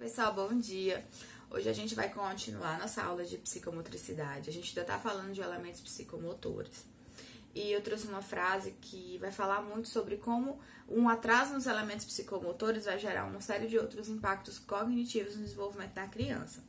Pessoal, bom dia! Hoje a gente vai continuar nossa aula de psicomotricidade. A gente ainda tá falando de elementos psicomotores. E eu trouxe uma frase que vai falar muito sobre como um atraso nos elementos psicomotores vai gerar uma série de outros impactos cognitivos no desenvolvimento da criança.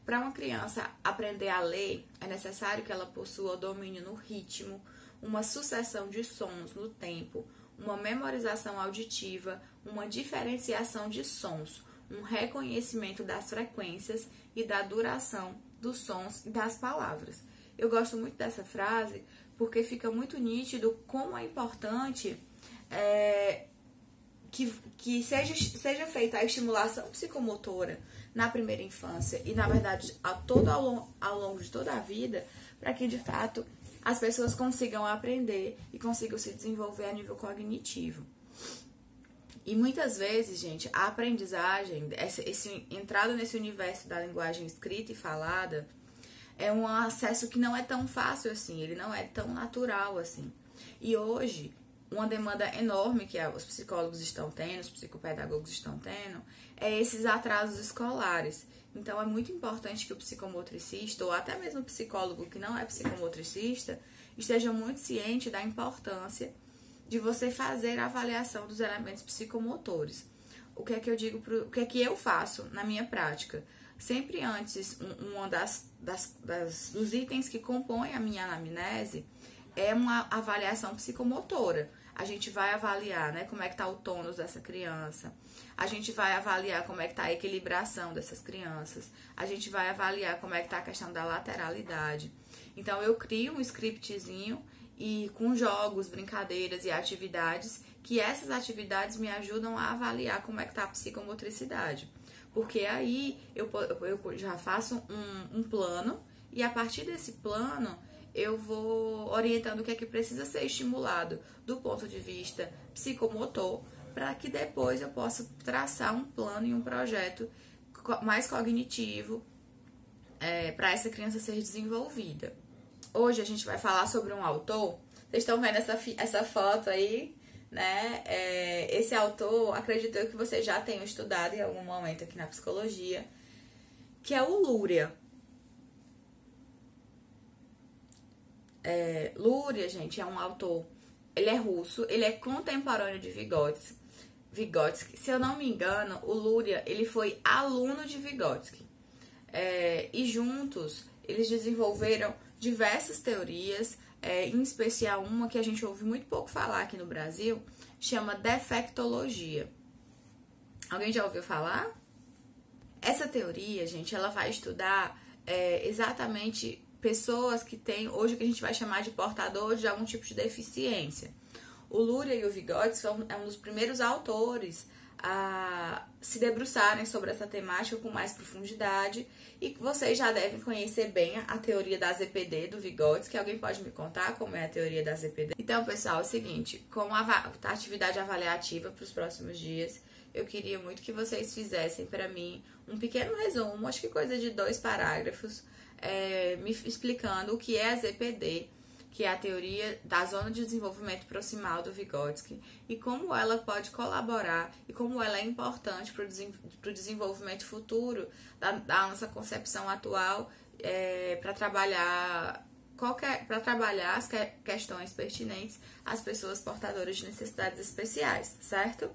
Para uma criança aprender a ler, é necessário que ela possua domínio no ritmo, uma sucessão de sons no tempo, uma memorização auditiva, uma diferenciação de sons, um reconhecimento das frequências e da duração dos sons e das palavras. Eu gosto muito dessa frase porque fica muito nítido como é importante que seja feita a estimulação psicomotora na primeira infância e, na verdade, ao longo de toda a vida, para que, de fato, as pessoas consigam aprender e consigam se desenvolver a nível cognitivo. E muitas vezes, gente, a aprendizagem, entrada nesse universo da linguagem escrita e falada, é um acesso que não é tão fácil assim, ele não é tão natural assim. E hoje, uma demanda enorme que os psicólogos estão tendo, os psicopedagogos estão tendo, é esses atrasos escolares. Então, é muito importante que o psicomotricista, ou até mesmo o psicólogo que não é psicomotricista, esteja muito ciente da importância de você fazer a avaliação dos elementos psicomotores. O que é que eu digo, o que é que eu faço na minha prática? Sempre antes, dos itens que compõem a minha anamnese é uma avaliação psicomotora. A gente vai avaliar, né, como é que está o tônus dessa criança. A gente vai avaliar como é que está a equilibração dessas crianças. A gente vai avaliar como é que está a questão da lateralidade. Então, eu crio um scriptzinho e com jogos, brincadeiras e atividades, que essas atividades me ajudam a avaliar como é que está a psicomotricidade. Porque aí eu já faço um plano e a partir desse plano eu vou orientando o que é que precisa ser estimulado do ponto de vista psicomotor, para que depois eu possa traçar um plano e um projeto mais cognitivo para essa criança ser desenvolvida. Hoje a gente vai falar sobre um autor. Vocês estão vendo essa foto aí, né? Esse autor, acredito eu que vocês já tenham estudado em algum momento aqui na psicologia, que é o Luria. Luria, gente, é um autor, ele é russo, ele é contemporâneo de Vygotsky. Se eu não me engano, o Luria, ele foi aluno de Vygotsky. E juntos, eles desenvolveram diversas teorias, em especial uma que a gente ouve muito pouco falar aqui no Brasil, chama defectologia. Alguém já ouviu falar? Essa teoria, gente, ela vai estudar exatamente pessoas que têm hoje o que a gente vai chamar de portadores de algum tipo de deficiência. O Luria e o Vygotsky são um dos primeiros autores a se debruçarem sobre essa temática com mais profundidade, e vocês já devem conhecer bem a teoria da ZPD do Vygotsky. Alguém pode me contar como é a teoria da ZPD? Então, pessoal, é o seguinte, com a atividade avaliativa para os próximos dias, eu queria muito que vocês fizessem para mim um pequeno resumo, acho que coisa de 2 parágrafos, me explicando o que é a ZPD, que é a teoria da zona de desenvolvimento proximal do Vygotsky, e como ela pode colaborar e como ela é importante para o desenvolvimento futuro da nossa concepção atual, para trabalhar as questões pertinentes às pessoas portadoras de necessidades especiais, certo?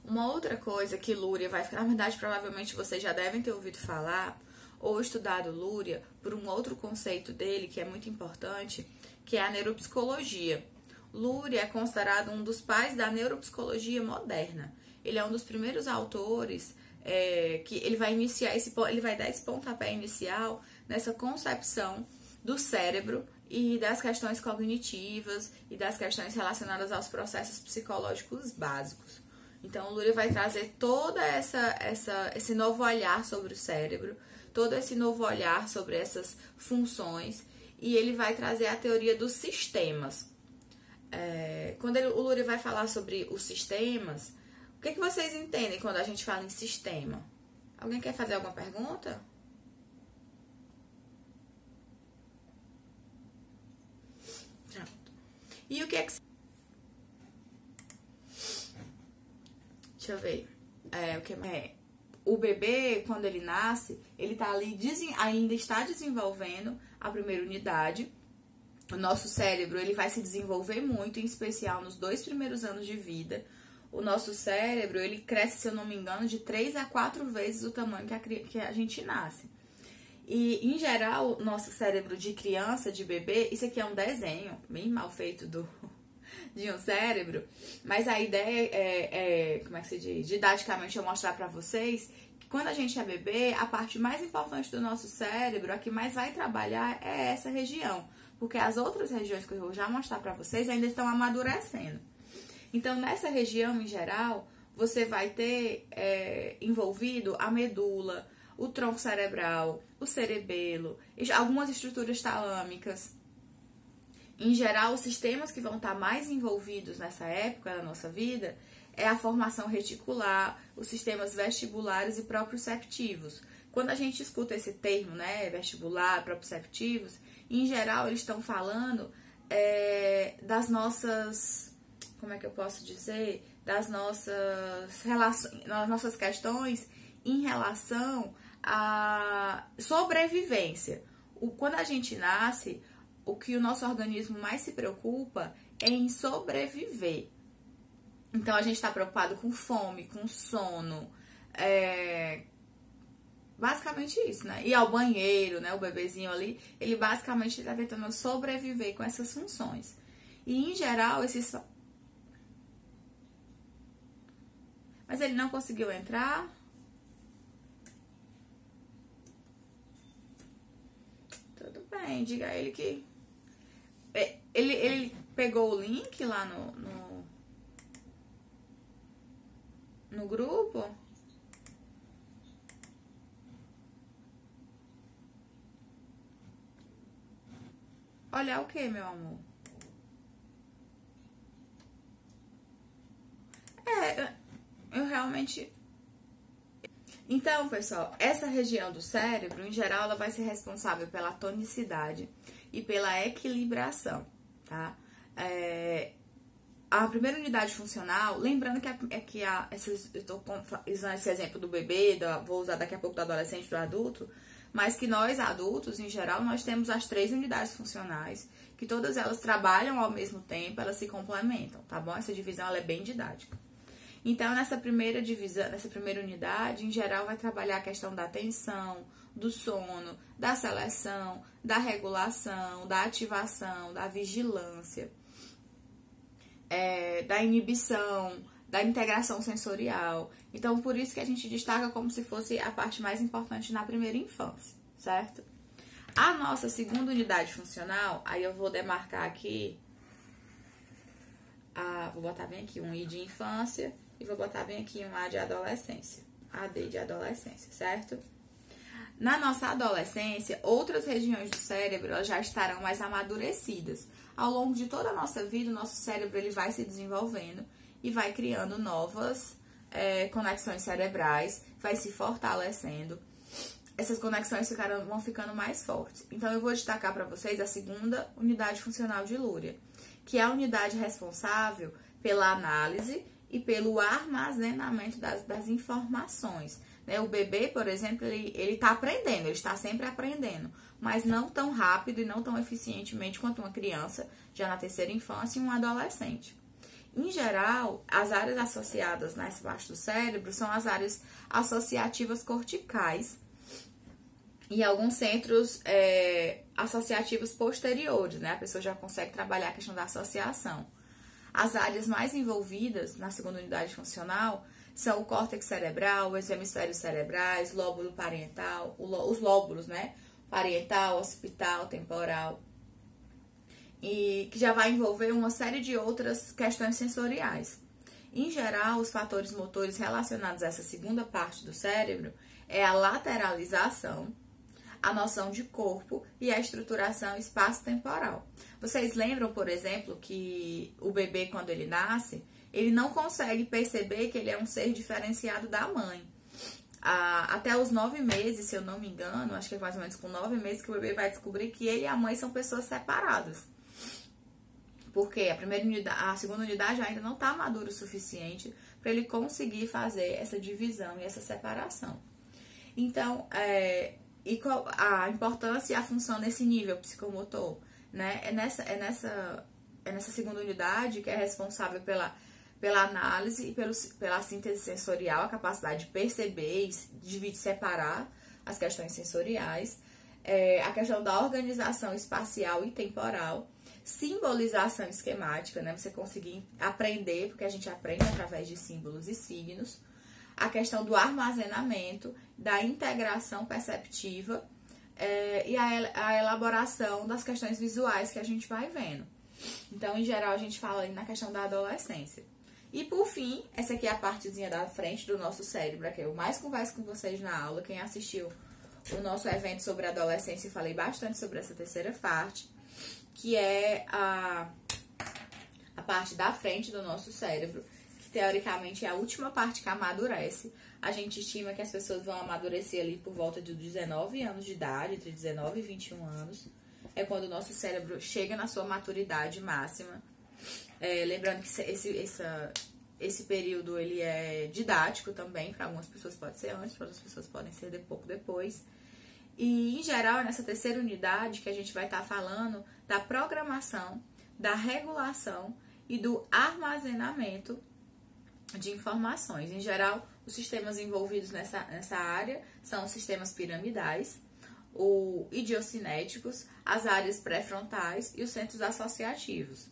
Uma outra coisa que Luria vai ficar, na verdade, provavelmente vocês já devem ter ouvido falar ou estudado Luria por um outro conceito dele que é muito importante, que é a neuropsicologia. Luria é considerado um dos pais da neuropsicologia moderna. Ele é um dos primeiros autores que ele vai dar esse pontapé inicial nessa concepção do cérebro e das questões cognitivas e das questões relacionadas aos processos psicológicos básicos. Então, o Luria vai trazer toda esse novo olhar sobre o cérebro, todo esse novo olhar sobre essas funções, e ele vai trazer a teoria dos sistemas. Quando o Luria vai falar sobre os sistemas, o que vocês entendem quando a gente fala em sistema? Alguém quer fazer alguma pergunta? Pronto. E o que é que... Deixa eu ver. O que o bebê, quando ele nasce, ele tá ali, ainda está desenvolvendo a primeira unidade. O nosso cérebro, ele vai se desenvolver muito, em especial nos 2 primeiros anos de vida. O nosso cérebro, ele cresce, se eu não me engano, de 3 a 4 vezes o tamanho que a gente nasce. E, em geral, o nosso cérebro de criança, de bebê, isso aqui é um desenho bem mal feito de um cérebro, mas a ideia como é que se diz? Didaticamente eu mostrar pra vocês que quando a gente é bebê, a parte mais importante do nosso cérebro, a que mais vai trabalhar é essa região, porque as outras regiões que eu vou já mostrar pra vocês ainda estão amadurecendo. Então, nessa região, em geral, você vai ter envolvido a medula, o tronco cerebral, o cerebelo, algumas estruturas talâmicas. Em geral, os sistemas que vão estar mais envolvidos nessa época da nossa vida é a formação reticular, os sistemas vestibulares e proprioceptivos. Quando a gente escuta esse termo, né, vestibular, proprioceptivos, em geral eles estão falando das nossas, como é que eu posso dizer, das nossas relações, das nossas questões em relação à sobrevivência. Quando a gente nasce, o que o nosso organismo mais se preocupa é em sobreviver. Então, a gente está preocupado com fome, com sono, basicamente isso, né? Ir ao banheiro, né? O bebezinho ali, ele basicamente está tentando sobreviver com essas funções. E, em geral, Mas ele não conseguiu entrar. Tudo bem, diga a ele que... Ele pegou o link lá no grupo. Olhar o que, meu amor? Eu realmente... Então, pessoal, essa região do cérebro, em geral, ela vai ser responsável pela tonicidade e pela equilibração, tá? A primeira unidade funcional, lembrando que eu estou usando esse exemplo do bebê, vou usar daqui a pouco do adolescente, do adulto, mas que nós, adultos, em geral, nós temos as 3 unidades funcionais, que todas elas trabalham ao mesmo tempo, elas se complementam, tá bom? Essa divisão, ela é bem didática. Então, nessa primeira unidade, em geral, vai trabalhar a questão da atenção, do sono, da seleção, da regulação, da ativação, da vigilância, da inibição, da integração sensorial. Então, por isso que a gente destaca como se fosse a parte mais importante na primeira infância, certo? A nossa segunda unidade funcional, aí eu vou demarcar aqui, vou botar bem aqui um I de infância e vou botar bem aqui um A de adolescência, AD de adolescência, certo? Na nossa adolescência, outras regiões do cérebro elas já estarão mais amadurecidas. Ao longo de toda a nossa vida, o nosso cérebro ele vai se desenvolvendo e vai criando novas conexões cerebrais, vai se fortalecendo. Essas conexões vão ficando mais fortes. Então, eu vou destacar para vocês a segunda unidade funcional de Luria, que é a unidade responsável pela análise e pelo armazenamento das informações. O bebê, por exemplo, ele está aprendendo, ele está sempre aprendendo, mas não tão rápido e não tão eficientemente quanto uma criança, já na terceira infância, e um adolescente. Em geral, as áreas associadas nessa parte do cérebro são as áreas associativas corticais e alguns centros associativos posteriores, né? A pessoa já consegue trabalhar a questão da associação. As áreas mais envolvidas na segunda unidade funcional são o córtex cerebral, os hemisférios cerebrais, lóbulo parietal, os lóbulos, né? Parietal, occipital, temporal. E que já vai envolver uma série de outras questões sensoriais. Em geral, os fatores motores relacionados a essa segunda parte do cérebro é a lateralização, a noção de corpo e a estruturação espaço-temporal. Vocês lembram, por exemplo, que o bebê, quando ele nasce, ele não consegue perceber que ele é um ser diferenciado da mãe. Até os 9 meses, se eu não me engano, acho que é mais ou menos com 9 meses que o bebê vai descobrir que ele e a mãe são pessoas separadas. Porque a segunda unidade ainda não está madura o suficiente para ele conseguir fazer essa divisão e essa separação. Então, e qual a importância e a função nesse nível psicomotor, né? É nessa segunda unidade que é responsável pela análise e pela síntese sensorial, a capacidade de perceber, de separar as questões sensoriais, a questão da organização espacial e temporal, simbolização esquemática, né? Você conseguir aprender, porque a gente aprende através de símbolos e signos, a questão do armazenamento, da integração perceptiva e a elaboração das questões visuais que a gente vai vendo. Então, em geral, a gente fala aí na questão da adolescência. E, por fim, essa aqui é a partezinha da frente do nosso cérebro, que eu mais converso com vocês na aula. Quem assistiu o nosso evento sobre adolescência, eu falei bastante sobre essa terceira parte, que é a parte da frente do nosso cérebro, que teoricamente é a última parte que amadurece. A gente estima que as pessoas vão amadurecer ali por volta de 19 anos de idade, entre 19 e 21 anos. É quando o nosso cérebro chega na sua maturidade máxima. Lembrando que esse período ele é didático também, para algumas pessoas pode ser antes, para outras pessoas podem ser pouco depois. E, em geral, é nessa terceira unidade que a gente vai estar falando da programação, da regulação e do armazenamento de informações. Em geral, os sistemas envolvidos nessa área são os sistemas piramidais, os idiocinéticos, as áreas pré-frontais e os centros associativos.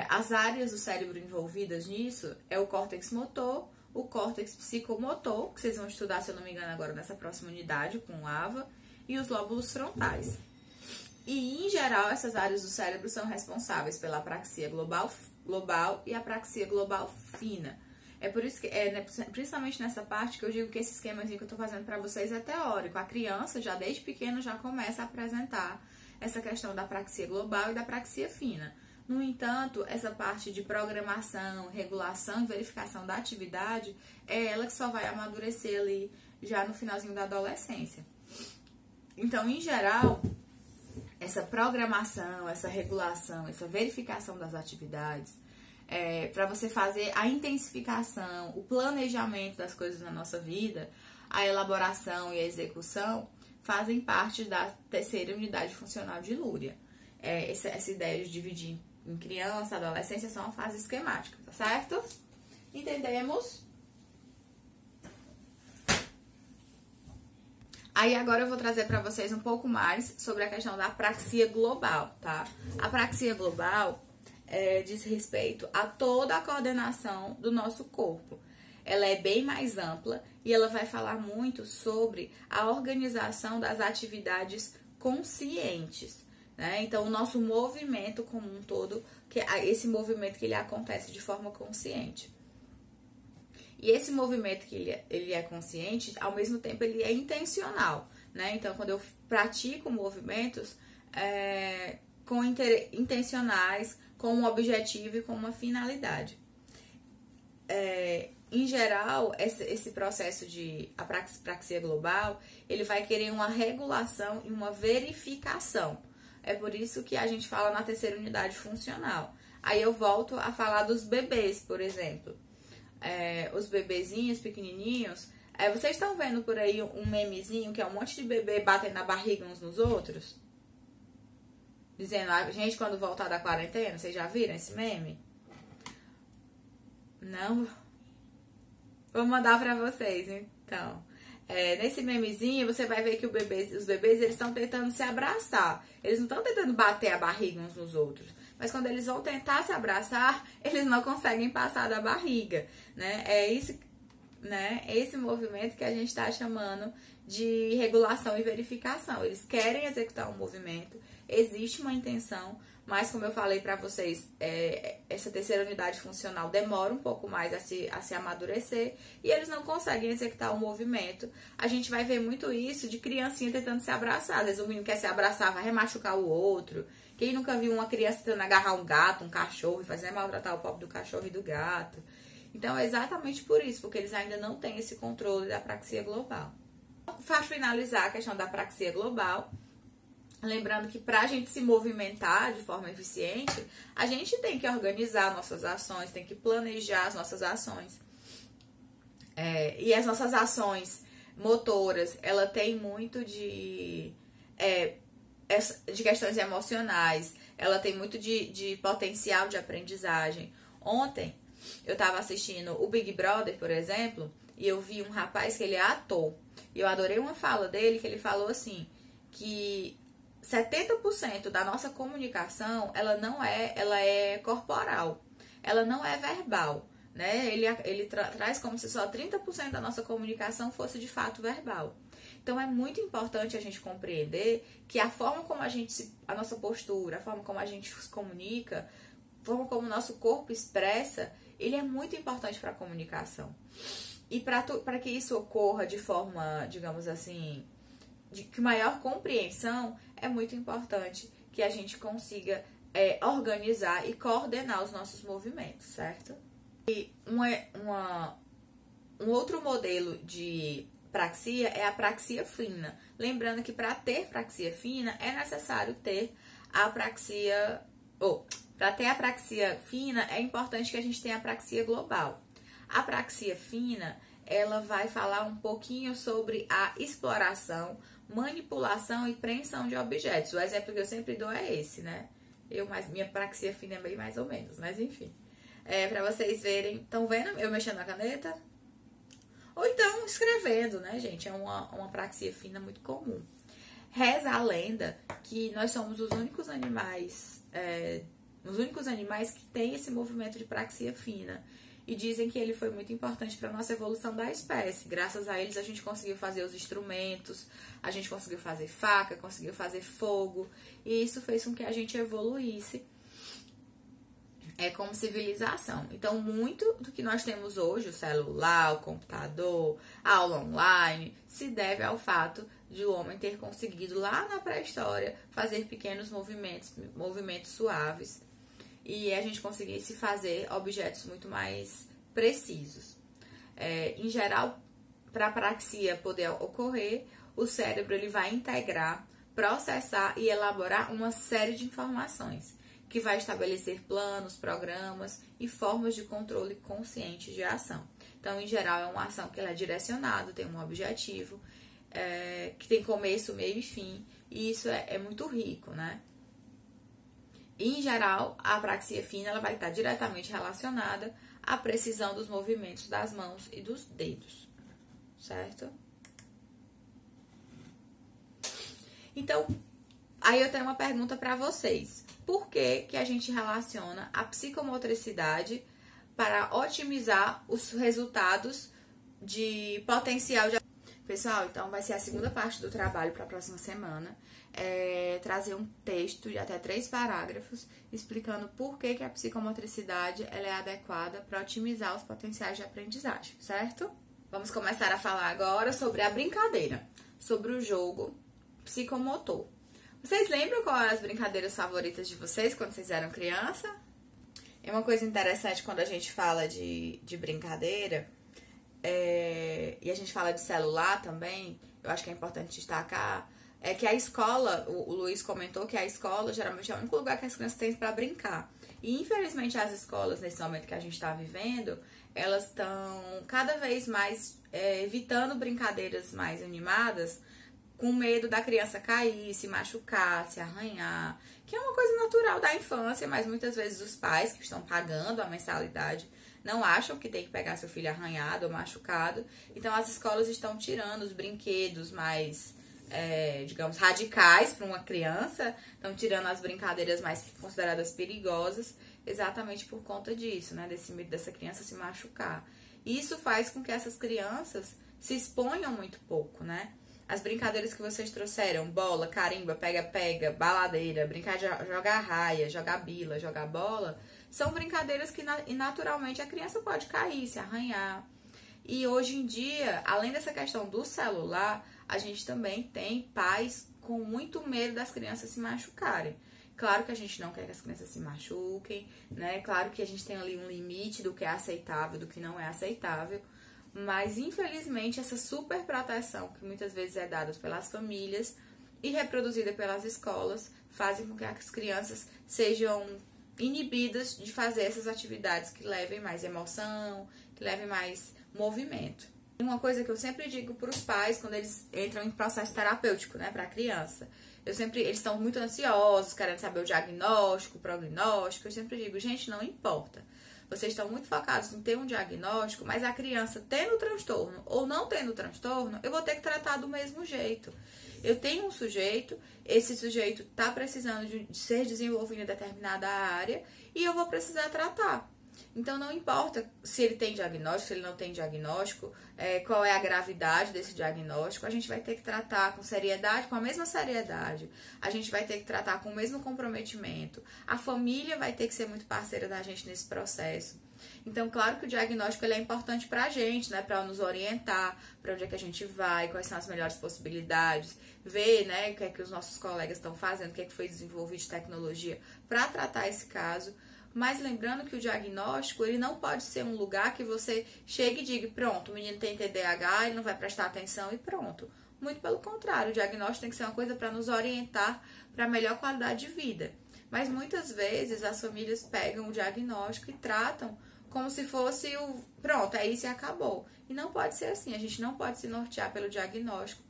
As áreas do cérebro envolvidas nisso é o córtex motor, o córtex psicomotor, que vocês vão estudar, se eu não me engano, agora nessa próxima unidade, com o AVA, e os lóbulos frontais. E, em geral, essas áreas do cérebro são responsáveis pela apraxia global e apraxia global fina. É por isso que, principalmente nessa parte, que eu digo que esse esquemazinho que eu tô fazendo para vocês é teórico. A criança, já desde pequena, já começa a apresentar essa questão da apraxia global e da apraxia fina. No entanto, essa parte de programação, regulação e verificação da atividade é ela que só vai amadurecer ali já no finalzinho da adolescência. Então, em geral, essa programação, essa regulação, essa verificação das atividades, para você fazer a intensificação, o planejamento das coisas na nossa vida, a elaboração e a execução, fazem parte da terceira unidade funcional de Luria. Essa ideia de dividir em criança, adolescência, são uma fase esquemática, tá certo? Entendemos? Aí agora eu vou trazer para vocês um pouco mais sobre a questão da apraxia global, tá? A apraxia global diz respeito a toda a coordenação do nosso corpo. Ela é bem mais ampla e ela vai falar muito sobre a organização das atividades conscientes, né? Então, o nosso movimento como um todo, esse movimento que ele acontece de forma consciente. E esse movimento que ele é consciente, ao mesmo tempo ele é intencional, né? Então, quando eu pratico movimentos intencionais, com um objetivo e com uma finalidade. Em geral, esse processo de apraxia global, ele vai querer uma regulação e uma verificação. É por isso que a gente fala na terceira unidade funcional. Aí eu volto a falar dos bebês, por exemplo. Os bebezinhos pequenininhos. Vocês estão vendo por aí um memezinho que é um monte de bebê batendo na barriga uns nos outros? Dizendo, gente, quando voltar da quarentena, vocês já viram esse meme? Não? Vou mandar pra vocês, então. Nesse memezinho, você vai ver que os bebês eles estão tentando se abraçar. Eles não estão tentando bater a barriga uns nos outros. Mas quando eles vão tentar se abraçar, eles não conseguem passar da barriga, né? Esse movimento que a gente está chamando de regulação e verificação. Eles querem executar um movimento, existe uma intenção, mas como eu falei para vocês, essa terceira unidade funcional demora um pouco mais a se amadurecer e eles não conseguem executar o movimento. A gente vai ver muito isso de criancinha tentando se abraçar. Às vezes o menino quer se abraçar, vai remachucar o outro. Quem nunca viu uma criança tentando agarrar um gato, um cachorro e fazer maltratar o pobre do cachorro e do gato? Então é exatamente por isso, porque eles ainda não têm esse controle da apraxia global. Para finalizar a questão da apraxia global, Lembrando que para a gente se movimentar de forma eficiente, a gente tem que organizar nossas ações, tem que planejar as nossas ações. E as nossas ações motoras, ela tem muito de questões emocionais, ela tem muito de potencial de aprendizagem. Ontem, eu estava assistindo o Big Brother, por exemplo, e eu vi um rapaz que ele é ator. E eu adorei uma fala dele, que ele falou assim, que 70% da nossa comunicação, ela é corporal, ela não é verbal, né? Ele traz como se só 30% da nossa comunicação fosse de fato verbal. Então é muito importante a gente compreender que a forma como a nossa postura, a forma como a gente se comunica, a forma como o nosso corpo expressa, ele é muito importante para a comunicação. E para que isso ocorra de forma, digamos assim, de maior compreensão, é muito importante que a gente consiga organizar e coordenar os nossos movimentos, certo? E um outro modelo de praxia é a praxia fina. Lembrando que para ter praxia fina é necessário ter a praxia... para ter a praxia fina é importante que a gente tenha a praxia global. A praxia fina, ela vai falar um pouquinho sobre a exploração, manipulação e preensão de objetos. O exemplo que eu sempre dou é esse, né? Minha praxia fina é bem mais ou menos, mas enfim. Pra vocês verem, estão vendo eu mexendo na caneta? Ou então escrevendo, né, gente? É uma praxia fina muito comum. Reza a lenda que nós somos os únicos animais que têm esse movimento de praxia fina. E dizem que ele foi muito importante para a nossa evolução da espécie. Graças a eles a gente conseguiu fazer os instrumentos, a gente conseguiu fazer faca, conseguiu fazer fogo. E isso fez com que a gente evoluísse como civilização. Então, muito do que nós temos hoje, o celular, o computador, a aula online, se deve ao fato de o homem ter conseguido lá na pré-história fazer pequenos movimentos suaves, e a gente conseguisse fazer objetos muito mais precisos. Em geral, para a praxia poder ocorrer, o cérebro ele vai integrar, processar e elaborar uma série de informações, que vai estabelecer planos, programas e formas de controle consciente de ação. Então, em geral, é uma ação que ela é direcionada, tem um objetivo, que tem começo, meio e fim, e isso é muito rico, né? E, em geral, a praxia fina ela vai estar diretamente relacionada à precisão dos movimentos das mãos e dos dedos, certo? Então, aí eu tenho uma pergunta para vocês. Por que a gente relaciona a psicomotricidade para otimizar os resultados de potencial de... Pessoal, então vai ser a segunda parte do trabalho para a próxima semana. Trazer um texto de até 3 parágrafos explicando por que a psicomotricidade ela é adequada para otimizar os potenciais de aprendizagem, certo? Vamos começar a falar agora sobre a brincadeira, sobre o jogo psicomotor. Vocês lembram quais eram as brincadeiras favoritas de vocês quando vocês eram criança? É uma coisa interessante quando a gente fala de brincadeira, e a gente fala de celular também, eu acho que é importante destacar, é que a escola, o Luiz comentou que a escola geralmente é o único lugar que as crianças têm para brincar. E infelizmente as escolas, nesse momento que a gente está vivendo, elas estão cada vez mais evitando brincadeiras mais animadas, com medo da criança cair, se machucar, se arranhar, que é uma coisa natural da infância, mas muitas vezes os pais que estão pagando a mensalidade não acham que tem que pegar seu filho arranhado ou machucado. Então as escolas estão tirando os brinquedos mais, digamos, radicais para uma criança, estão tirando as brincadeiras mais consideradas perigosas, exatamente por conta disso, né? Desse medo dessa criança se machucar. E isso faz com que essas crianças se exponham muito pouco, né? As brincadeiras que vocês trouxeram, bola, carimba, pega-pega, baladeira, brincar de jogar raia, jogar bila, jogar bola, são brincadeiras que naturalmente a criança pode cair, se arranhar. E hoje em dia, além dessa questão do celular, a gente também tem pais com muito medo das crianças se machucarem. Claro que a gente não quer que as crianças se machuquem, né? Claro que a gente tem ali um limite do que é aceitável, do que não é aceitável. Mas, infelizmente, essa super proteção que muitas vezes é dada pelas famílias e reproduzida pelas escolas fazem com que as crianças sejam inibidas de fazer essas atividades que levem mais emoção, que levem mais movimento. Uma coisa que eu sempre digo para os pais quando eles entram em processo terapêutico, né, para a criança, eles estão muito ansiosos, querendo saber o diagnóstico, o prognóstico. Eu sempre digo, gente, não importa. Vocês estão muito focados em ter um diagnóstico, mas a criança tendo transtorno ou não tendo transtorno, eu vou ter que tratar do mesmo jeito. Eu tenho um sujeito, esse sujeito está precisando de ser desenvolvido em determinada área e eu vou precisar tratar. Então, não importa se ele tem diagnóstico, se ele não tem diagnóstico, qual é a gravidade desse diagnóstico, a gente vai ter que tratar com seriedade, com a mesma seriedade. A gente vai ter que tratar com o mesmo comprometimento. A família vai ter que ser muito parceira da gente nesse processo. Então, claro que o diagnóstico ele é importante para a gente, né? Para nos orientar, para onde é que a gente vai, quais são as melhores possibilidades, ver, né, o que é que os nossos colegas estão fazendo, o que é que foi desenvolvido de tecnologia para tratar esse caso. Mas lembrando que o diagnóstico, ele não pode ser um lugar que você chegue e diga, pronto, o menino tem TDAH, ele não vai prestar atenção e pronto. Muito pelo contrário, o diagnóstico tem que ser uma coisa para nos orientar para a melhor qualidade de vida. Mas muitas vezes as famílias pegam o diagnóstico e tratam como se fosse o pronto, é isso e acabou. E não pode ser assim, a gente não pode se nortear pelo diagnóstico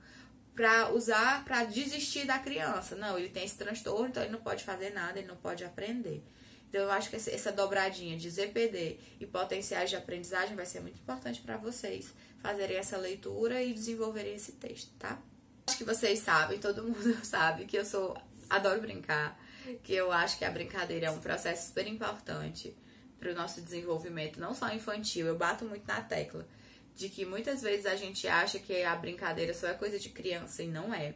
para desistir da criança. Não, ele tem esse transtorno, então ele não pode fazer nada, ele não pode aprender. Então, eu acho que essa dobradinha de ZPD e potenciais de aprendizagem vai ser muito importante para vocês fazerem essa leitura e desenvolverem esse texto, tá? Acho que vocês sabem, todo mundo sabe que adoro brincar, que eu acho que a brincadeira é um processo super importante para o nosso desenvolvimento, não só infantil. Eu bato muito na tecla de que muitas vezes a gente acha que a brincadeira só é coisa de criança e não é.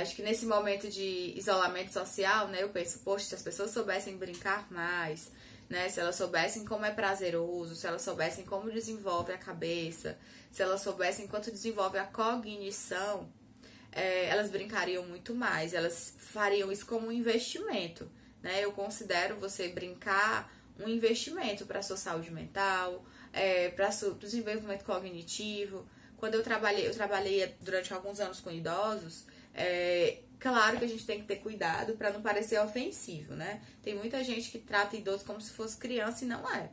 Acho que nesse momento de isolamento social, né, eu penso, poxa, se as pessoas soubessem brincar mais, né, se elas soubessem como é prazeroso, se elas soubessem como desenvolve a cabeça, se elas soubessem quanto desenvolve a cognição, elas brincariam muito mais, elas fariam isso como um investimento, né? Eu considero você brincar um investimento para a sua saúde mental, para o desenvolvimento cognitivo. Quando eu trabalhei durante alguns anos com idosos. Claro que a gente tem que ter cuidado para não parecer ofensivo, né? Tem muita gente que trata idoso como se fosse criança e não é.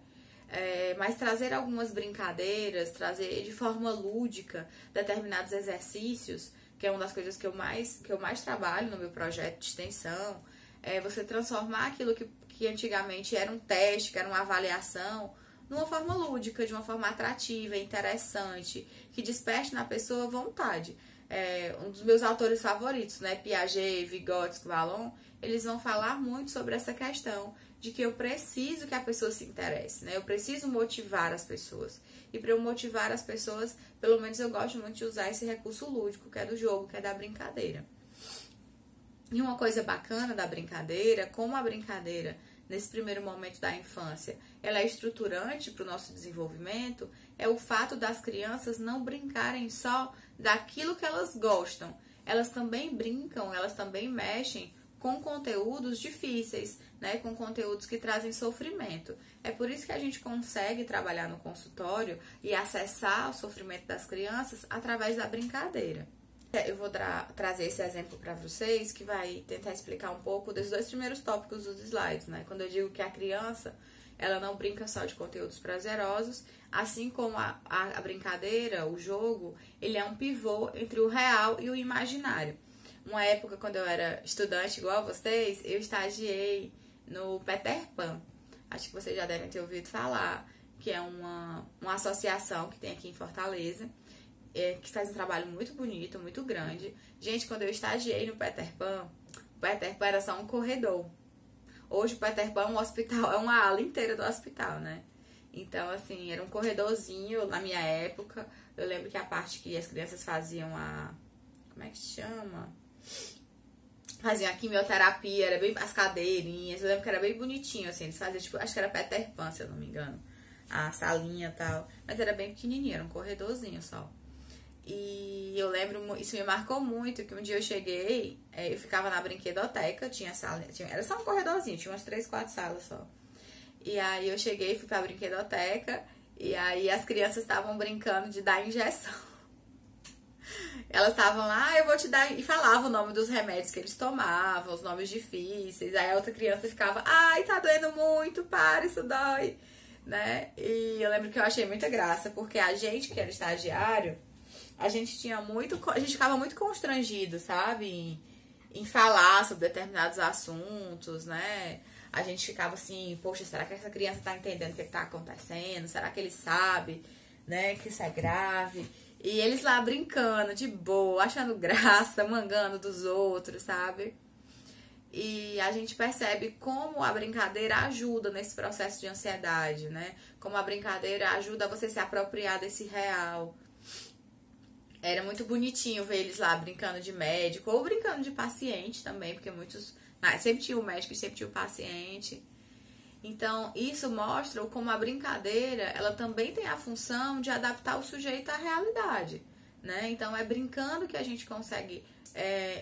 Mas trazer algumas brincadeiras, trazer de forma lúdica determinados exercícios, que é uma das coisas que eu mais trabalho no meu projeto de extensão, você transformar aquilo que antigamente era um teste, que era uma avaliação, numa forma lúdica, de uma forma atrativa, interessante, que desperte na pessoa vontade. Um dos meus autores favoritos, né, Piaget, Vygotsky, Vallon, eles vão falar muito sobre essa questão de que eu preciso que a pessoa se interesse, né? Eu preciso motivar as pessoas. E para eu motivar as pessoas, pelo menos eu gosto muito de usar esse recurso lúdico, que é do jogo, que é da brincadeira. E uma coisa bacana da brincadeira, como a brincadeira, nesse primeiro momento da infância, ela é estruturante para o nosso desenvolvimento, é o fato das crianças não brincarem só daquilo que elas gostam. Elas também brincam, elas também mexem com conteúdos difíceis, né? Com conteúdos que trazem sofrimento. É por isso que a gente consegue trabalhar no consultório e acessar o sofrimento das crianças através da brincadeira. Eu vou trazer esse exemplo para vocês que vai tentar explicar um pouco dos dois primeiros tópicos dos slides, né? Quando eu digo que a criança, ela não brinca só de conteúdos prazerosos, assim como a brincadeira, o jogo, ele é um pivô entre o real e o imaginário. Uma época, quando eu era estudante igual a vocês, eu estagiei no Peter Pan. Acho que vocês já devem ter ouvido falar, que é uma associação que tem aqui em Fortaleza, que faz um trabalho muito bonito, muito grande. Gente, quando eu estagiei no Peter Pan, o Peter Pan era só um corredor. Hoje o Peter Pan é um hospital, é uma ala inteira do hospital, né? Então, assim, era um corredorzinho na minha época. Eu lembro que a parte que as crianças faziam como é que se chama? Faziam a quimioterapia, era bem as cadeirinhas. Eu lembro que era bem bonitinho, assim. Eles faziam, tipo, acho que era Peter Pan, se eu não me engano. A salinha e tal. Mas era bem pequenininho, era um corredorzinho só. E eu lembro, isso me marcou muito, que um dia eu cheguei, eu ficava na brinquedoteca, tinha sala, era só um corredorzinho, tinha umas 3, 4 salas só. E aí eu cheguei, fui pra brinquedoteca, e aí as crianças estavam brincando de dar injeção. elas estavam lá, eu vou te dar, e falava o nome dos remédios que eles tomavam, os nomes difíceis, aí a outra criança ficava, ai, tá doendo muito, para, isso dói, né? E eu lembro que eu achei muita graça, porque a gente que era estagiário, a gente ficava muito constrangido, sabe? Em falar sobre determinados assuntos, né? A gente ficava assim, poxa, será que essa criança tá entendendo o que tá acontecendo? Será que ele sabe, né, que isso é grave? E eles lá brincando, de boa, achando graça, mangando dos outros, sabe? E a gente percebe como a brincadeira ajuda nesse processo de ansiedade, né? Como a brincadeira ajuda você se apropriar desse real. Era muito bonitinho ver eles lá brincando de médico ou brincando de paciente também, porque muitos... sempre tinha o médico e sempre tinha o paciente. Então, isso mostra como a brincadeira, ela também tem a função de adaptar o sujeito à realidade, né? Então, é brincando que a gente consegue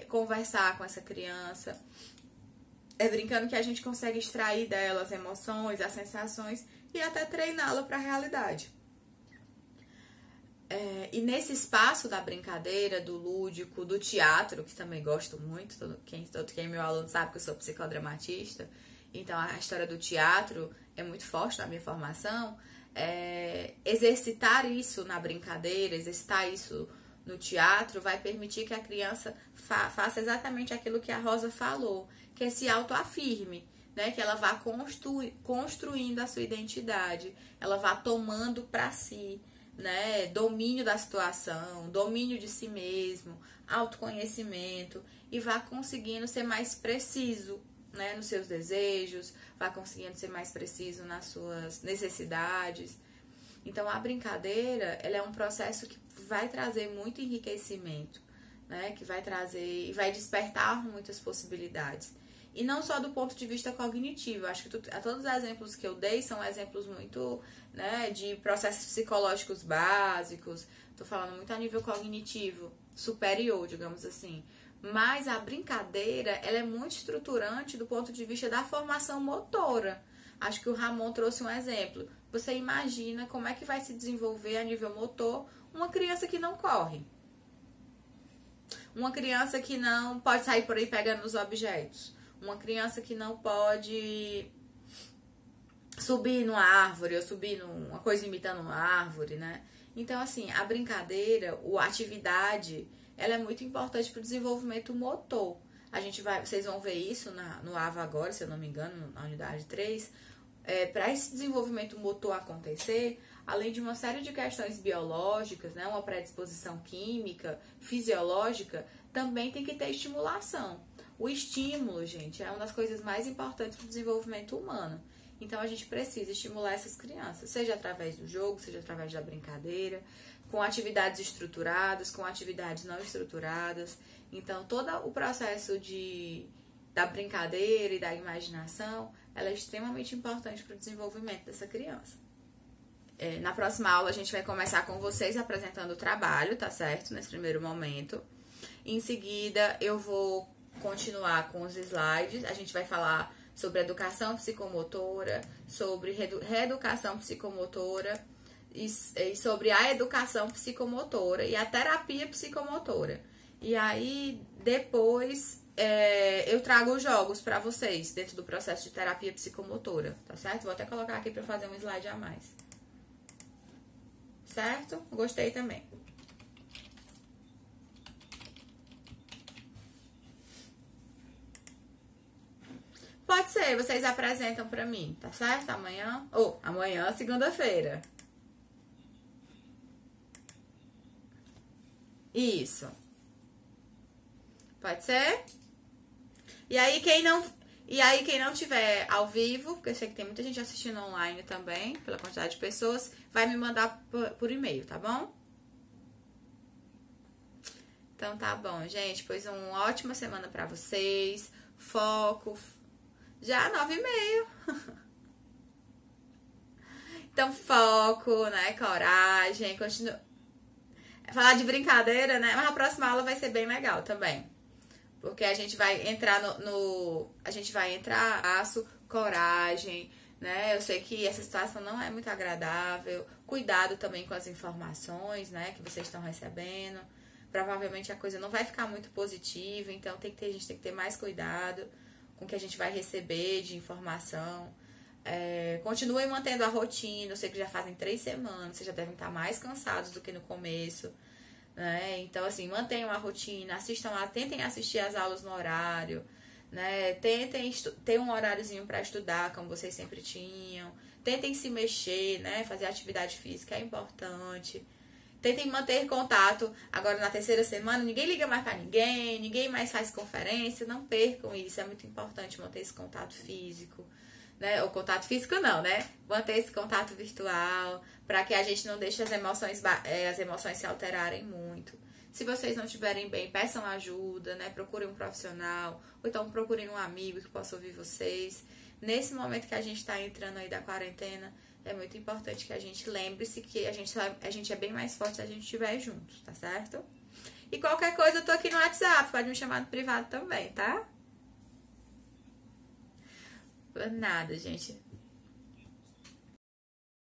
conversar com essa criança, é brincando que a gente consegue extrair dela as emoções, as sensações e até treiná-la para a realidade. E nesse espaço da brincadeira, do lúdico, do teatro, que também gosto muito, quem é meu aluno sabe que eu sou psicodramatista, então a história do teatro é muito forte na minha formação. Exercitar isso na brincadeira, exercitar isso no teatro vai permitir que a criança faça exatamente aquilo que a Rosa falou, que se autoafirme, né? Que ela vá construindo a sua identidade, ela vá tomando para si, né, domínio da situação, domínio de si mesmo, autoconhecimento, e vá conseguindo ser mais preciso, né, nos seus desejos, vá conseguindo ser mais preciso nas suas necessidades. Então a brincadeira, ela é um processo que vai trazer muito enriquecimento, né, que vai trazer e vai despertar muitas possibilidades. E não só do ponto de vista cognitivo, acho que todos os exemplos que eu dei são exemplos muito, né, de processos psicológicos básicos, tô falando muito a nível cognitivo, superior, digamos assim. Mas a brincadeira, ela é muito estruturante do ponto de vista da formação motora. Acho que o Ramon trouxe um exemplo. Você imagina como é que vai se desenvolver a nível motor uma criança que não corre. Uma criança que não pode sair por aí pegando os objetos. Uma criança que não pode subir numa árvore ou subir numa coisa imitando uma árvore, né? Então, assim, a brincadeira, a atividade, ela é muito importante para o desenvolvimento motor. Vocês vão ver isso no AVA agora, se eu não me engano, na unidade 3. Para esse desenvolvimento motor acontecer, além de uma série de questões biológicas, né, uma predisposição química, fisiológica, também tem que ter estimulação. O estímulo, gente, é uma das coisas mais importantes para o desenvolvimento humano. Então, a gente precisa estimular essas crianças, seja através do jogo, seja através da brincadeira, com atividades estruturadas, com atividades não estruturadas. Então, todo o processo da brincadeira e da imaginação, ela é extremamente importante para o desenvolvimento dessa criança. Na próxima aula, a gente vai começar com vocês apresentando o trabalho, tá certo? Nesse primeiro momento. Em seguida, eu vou continuar com os slides. A gente vai falar sobre educação psicomotora, sobre reeducação psicomotora e sobre a educação psicomotora e a terapia psicomotora. E aí, depois, eu trago os jogos para vocês dentro do processo de terapia psicomotora, tá certo? Vou até colocar aqui para fazer um slide a mais. Certo? Gostei também. Pode ser, vocês apresentam pra mim, tá certo? Amanhã, amanhã, segunda-feira. Isso. Pode ser? E aí, quem não tiver ao vivo, porque eu sei que tem muita gente assistindo online também, pela quantidade de pessoas, vai me mandar por e-mail, tá bom? Então tá bom, gente. Pois uma ótima semana pra vocês. Foco. Já 9h30. Então, foco, né? Coragem. Continua. Falar de brincadeira, né? Mas a próxima aula vai ser bem legal também. Porque a gente vai entrar a gente vai entrar aço, coragem, né? Eu sei que essa situação não é muito agradável. Cuidado também com as informações, né? Que vocês estão recebendo. provavelmente a coisa não vai ficar muito positiva, então a gente tem que ter mais cuidado com o que a gente vai receber de informação. Continuem mantendo a rotina, eu sei que já fazem 3 semanas, vocês já devem estar mais cansados do que no começo, né? Então, assim, mantenham a rotina, tentem assistir as aulas no horário, né? Tentem ter um horáriozinho para estudar, como vocês sempre tinham. Tentem se mexer, né? Fazer atividade física é importante. Tentem manter contato. Agora, na 3ª semana, ninguém liga mais pra ninguém mais faz conferência. Não percam isso, é muito importante manter esse contato físico, né? O contato físico não, né? Manter esse contato virtual, para que a gente não deixe as emoções se alterarem muito. Se vocês não estiverem bem, peçam ajuda, né? Procurem um profissional, ou então procurem um amigo que possa ouvir vocês. Nesse momento que a gente está entrando aí da quarentena, é muito importante que a gente lembre-se que a gente é bem mais forte se a gente estiver juntos, tá certo? E qualquer coisa, eu tô aqui no WhatsApp, pode me chamar no privado também, tá? Nada, gente.